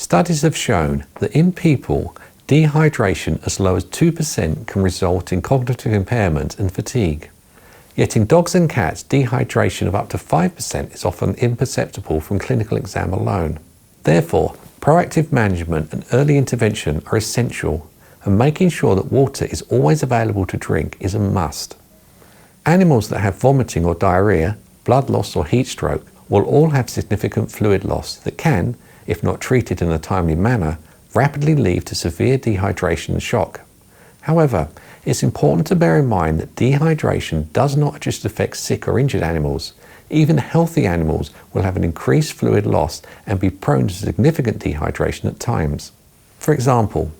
Studies have shown that in people, dehydration as low as 2% can result in cognitive impairment and fatigue. Yet in dogs and cats, dehydration of up to 5% is often imperceptible from clinical exam alone. Therefore, proactive management and early intervention are essential, and making sure that water is always available to drink is a must. Animals that have vomiting or diarrhea, blood loss or heat stroke will all have significant fluid loss that can, if not treated in a timely manner, rapidly lead to severe dehydration and shock. However, it's important to bear in mind that dehydration does not just affect sick or injured animals. Even healthy animals will have an increased fluid loss and be prone to significant dehydration at times. For example,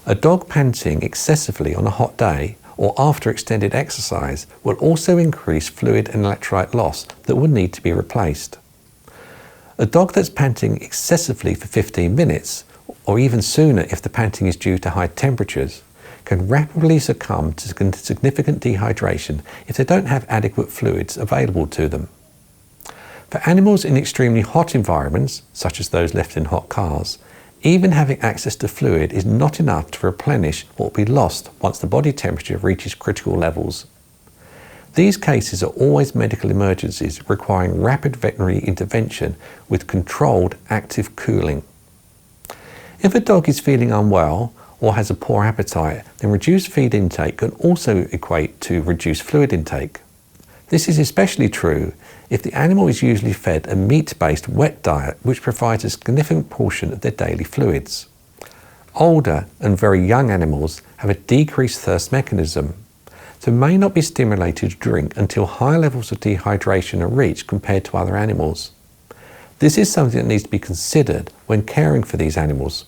a dog panting excessively on a hot day or after extended exercise will also increase fluid and electrolyte loss that will need to be replaced. A dog that's panting excessively for 15 minutes, or even sooner if the panting is due to high temperatures, can rapidly succumb to significant dehydration if they don't have adequate fluids available to them. For animals in extremely hot environments, such as those left in hot cars, even having access to fluid is not enough to replenish what will be lost once the body temperature reaches critical levels. These cases are always medical emergencies requiring rapid veterinary intervention with controlled active cooling. If a dog is feeling unwell or has a poor appetite, then reduced feed intake can also equate to reduced fluid intake. This is especially true if the animal is usually fed a meat-based wet diet which provides a significant portion of their daily fluids. Older and very young animals have a decreased thirst mechanism, so may not be stimulated to drink until high levels of dehydration are reached compared to other animals. This is something that needs to be considered when caring for these animals.